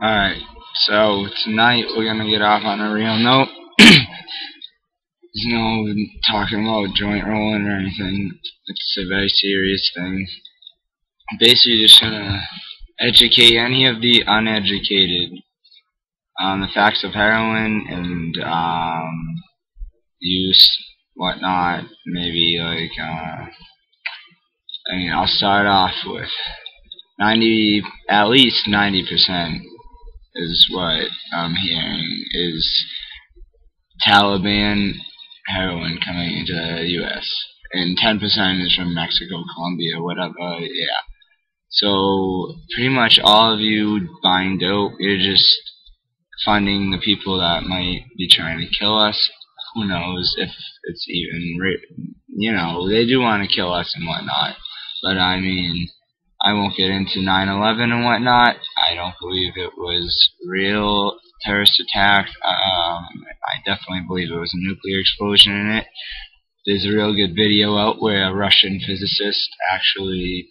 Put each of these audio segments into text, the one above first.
Alright, so tonight we're gonna get off on a real note. There's no talking about joint rolling or anything. It's a very serious thing. Basically, just gonna educate any of the uneducated on the facts of heroin and use, whatnot. Maybe I'll start off with at least 90% is what I'm hearing is Taliban heroin coming into the U.S. and 10% is from Mexico, Colombia, whatever. Yeah. So pretty much all of you buying dope, you're just funding the people that might be trying to kill us. Who knows if it's even, they do want to kill us and whatnot. But I mean, I won't get into 9/11 and whatnot. I don't believe it was real terrorist attack. I definitely believe it was a nuclear explosion in it. There's a real good video out where a Russian physicist actually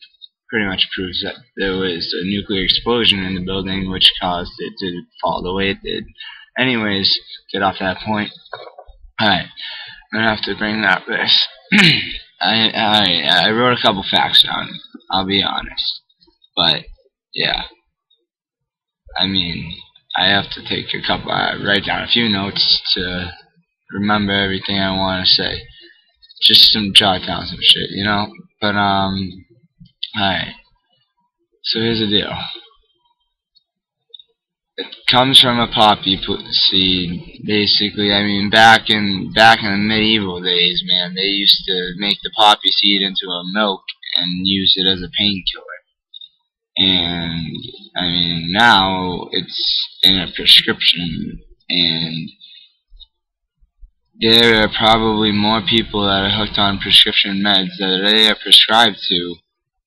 pretty much proves that there was a nuclear explosion in the building which caused it to fall the way it did. Anyways, get off that point. Alright, I'm gonna have to bring up this. I wrote a couple facts down, I'll be honest. But, yeah. I mean, I have to take write down a few notes to remember everything I want to say. Just jot down some shit, you know? But, alright. So here's the deal. It comes from a poppy seed, basically. I mean, back in the medieval days, man, they used to make the poppy seed into a milk and use it as a painkiller. And I mean, now it's in a prescription, and there are probably more people that are hooked on prescription meds that they are prescribed to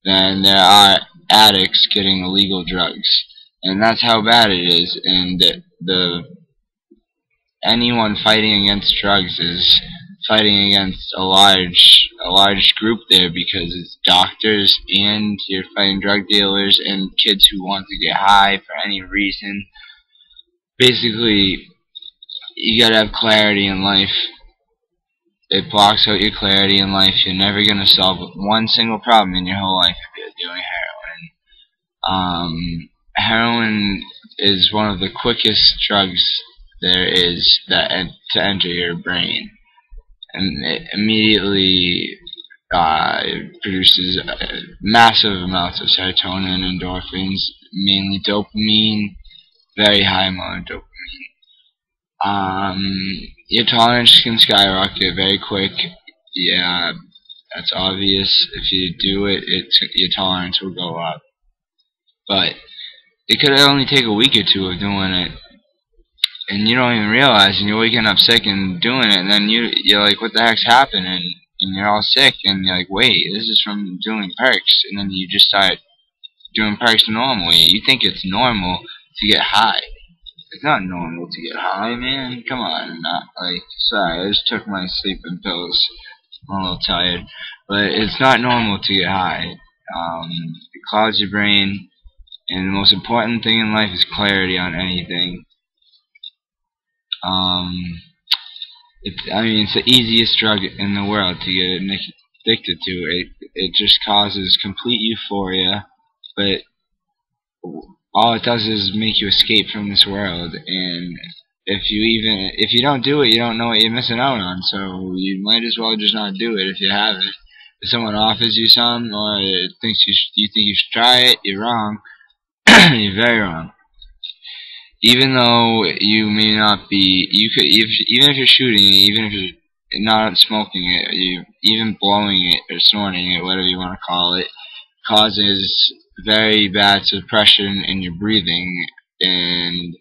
than there are addicts getting illegal drugs. And that's how bad it is. And anyone fighting against drugs is fighting against a large group there, because it's doctors and you're fighting drug dealers and kids who want to get high for any reason. Basically, you gotta have clarity in life. It blocks out your clarity in life. You're never gonna solve one single problem in your whole life if you're doing heroin. Heroin is one of the quickest drugs there is to enter your brain, and it immediately it produces massive amounts of serotonin, endorphins, mainly dopamine, very high amount of dopamine. Your tolerance can skyrocket very quick. Yeah, that's obvious. If you do it, your tolerance will go up. But it could only take a week or two of doing it, and you don't even realize, and you're waking up sick and doing it, and then you're like, what the heck's happening? And you're all sick, and you're like, wait, this is from doing perks, and then you just start doing perks normally. You think it's normal to get high. It's not normal to get high, man. Come on, sorry, I just took my sleeping pills. I'm a little tired, but it's not normal to get high. It clouds your brain, and the most important thing in life is clarity on anything. It's the easiest drug in the world to get addicted to. It just causes complete euphoria, but all it does is make you escape from this world. And if you don't do it, you don't know what you're missing out on. So you might as well just not do it if you have it. If someone offers you some, or thinks you think you should try it, you're wrong. You're very wrong. Even though you may not be, even if you're shooting it, even if you're not smoking it, even blowing it or snorting it, whatever you want to call it, causes very bad suppression in your breathing, and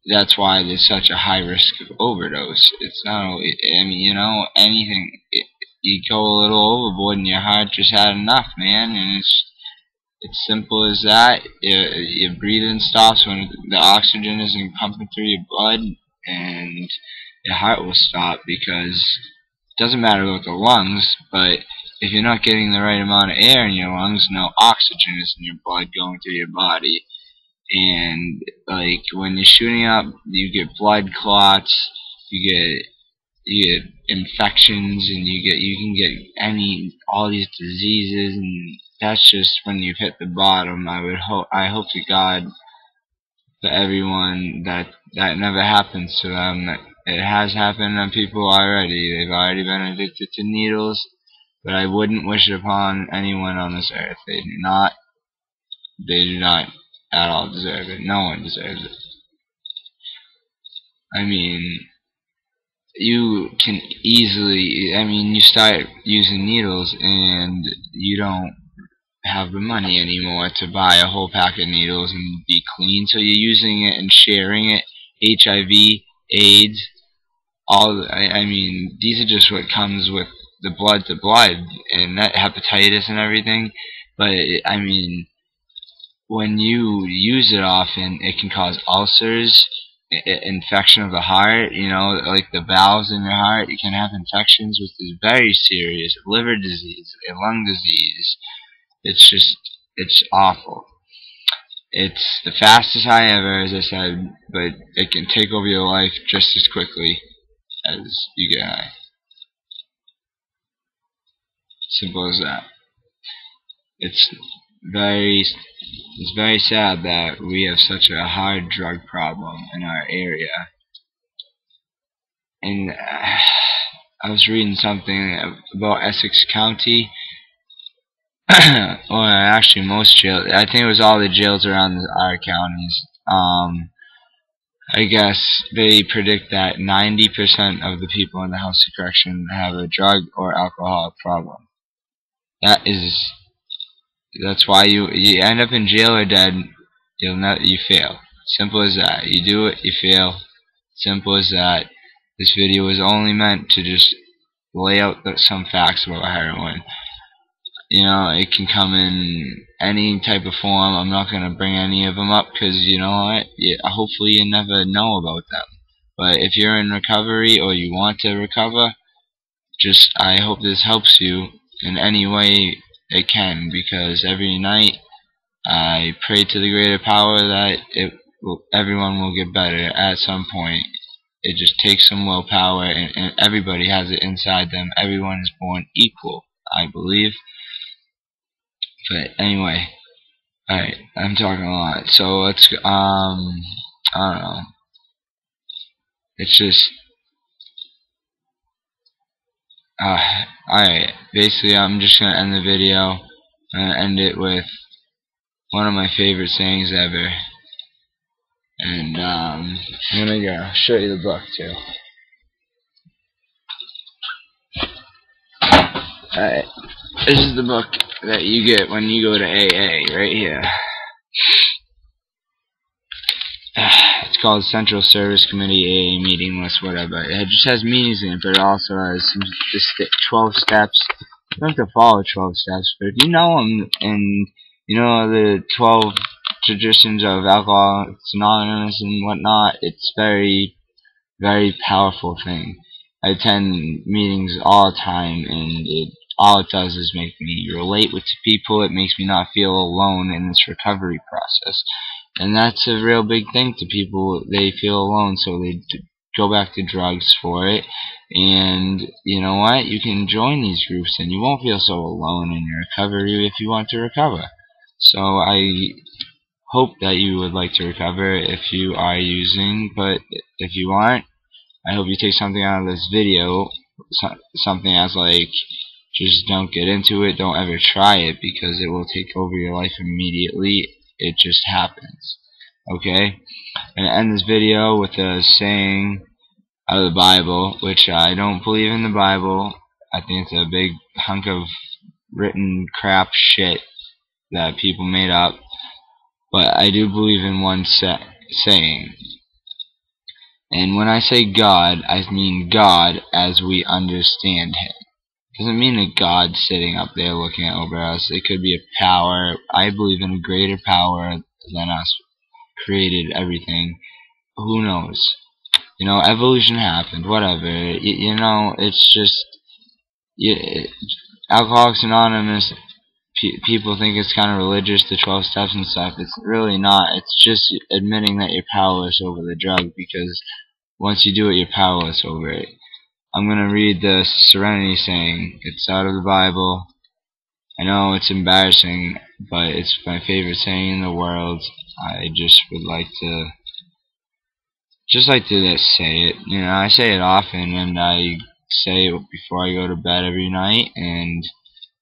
that's why there's such a high risk of overdose. It's not, anything, you go a little overboard and your heart just had enough, man, and it's simple as that. Your breathing stops when the oxygen isn't pumping through your blood, and your heart will stop, because it doesn't matter about the lungs, but if you're not getting the right amount of air in your lungs, no oxygen is in your blood going through your body. and like when you're shooting up, you get blood clots, you get infections, and you can get all these diseases, and that's just when you've hit the bottom. I hope to God for everyone that never happens to them. It has happened to people already. They've already been addicted to needles, but I wouldn't wish it upon anyone on this earth. They do not at all deserve it. No one deserves it. I mean, you can easily, you start using needles and you don't have the money anymore to buy a whole pack of needles and be clean, so you're using it and sharing it. HIV, AIDS, I mean, these are just what comes with the blood to blood, and that hepatitis and everything. But I mean, when you use it often, it can cause ulcers, infection of the heart. You know, like the valves in your heart, you can have infections, which is very serious. Liver disease, lung disease. It's awful. It's the fastest high ever, as I said, but it can take over your life just as quickly as you get high. Simple as that. It's it's very sad that we have such a hard drug problem in our area. And I was reading something about Essex County, or actually most jails. I think it was all the jails around our counties. I guess they predict that 90% of the people in the House of Correction have a drug or alcohol problem. That's why you end up in jail or dead. You fail. Simple as that. You do it, you fail. Simple as that. This video is only meant to just lay out some facts about heroin. You know, it can come in any type of form. I'm not going to bring any of them up because, you know what, hopefully you never know about them. But if you're in recovery or you want to recover, I hope this helps you in any way it can, because every night I pray to the greater power that everyone will get better at some point. It just takes some willpower, and everybody has it inside them. Everyone is born equal, I believe. But anyway, alright, I'm talking a lot. So let's, I don't know. It's just, alright, basically I'm just gonna end the video. I'm gonna end it with one of my favorite sayings ever. And, I'm gonna go show you the book too. Alright, this is the book that you get when you go to AA, right here. It's called Central Service Committee AA Meeting List, whatever. It just has meetings in it, but it also has some 12 steps. You don't have to follow 12 steps, but if you know them, and you know the 12 traditions of Alcoholics Anonymous and whatnot, it's very, very powerful thing. I attend meetings all the time, and all it does is make me relate with people. It makes me not feel alone in this recovery process. And that's a real big thing to people. They feel alone, so they go back to drugs for it. And you know what? You can join these groups, and you won't feel so alone in your recovery if you want to recover. So I hope that you would like to recover if you are using, but if you aren't, I hope you take something out of this video, something as like, just don't get into it, don't ever try it, because it will take over your life immediately. It just happens. Okay? I'm going to end this video with a saying out of the Bible, which I don't believe in the Bible. I think it's a big hunk of written crap shit that people made up. But I do believe in one saying. And when I say God, I mean God as we understand Him. Doesn't mean a God sitting up there looking over us. It could be a power. I believe in a greater power than us. Created everything. Who knows? You know, evolution happened. Whatever. You know, it's just Alcoholics Anonymous people think it's kind of religious, the 12 steps and stuff. It's really not. It's just admitting that you're powerless over the drug, because once you do it, you're powerless over it. I'm going to read the Serenity saying. It's out of the Bible. I know it's embarrassing, but it's my favorite saying in the world. I just would like to say it. You know, I say it often, and I say it before I go to bed every night, and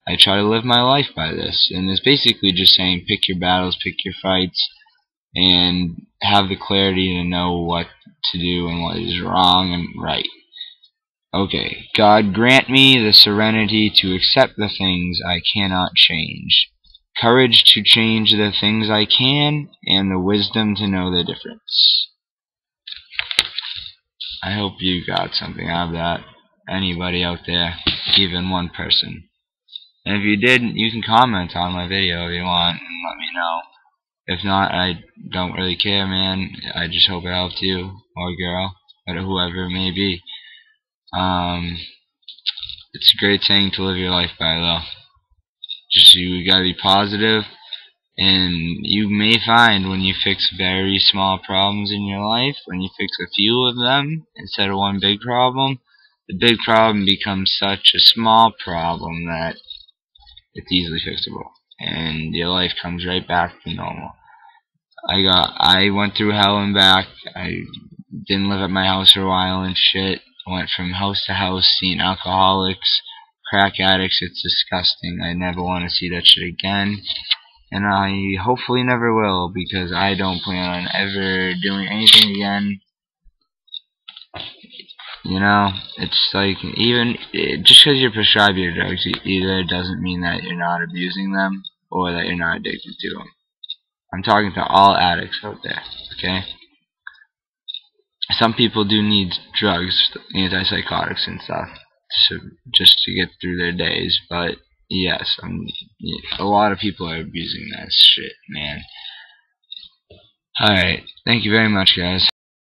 I try to live my life by this. And it's basically just saying, pick your battles, pick your fights, and have the clarity to know what to do and what is wrong and right. Okay, God grant me the serenity to accept the things I cannot change, courage to change the things I can, and the wisdom to know the difference. I hope you got something out of that. Anybody out there, even one person. And if you did, you can comment on my video if you want and let me know. If not, I don't really care, man. I just hope it helped you, or girl, or whoever it may be. It's a great saying to live your life by, though. Just you gotta be positive, and you may find when you fix very small problems in your life, when you fix a few of them instead of one big problem, the big problem becomes such a small problem that it's easily fixable, and your life comes right back to normal. I went through hell and back. I didn't live at my house for a while and shit. I went from house to house seeing alcoholics, crack addicts. It's disgusting. I never want to see that shit again. And I hopefully never will, because I don't plan on ever doing anything again. You know, it's like, even just because you're prescribed your drugs, either doesn't mean that you're not abusing them or that you're not addicted to them. I'm talking to all addicts out there, okay? Some people do need drugs, antipsychotics and stuff, just to get through their days, but yes, a lot of people are abusing that shit, man. Alright, thank you very much, guys.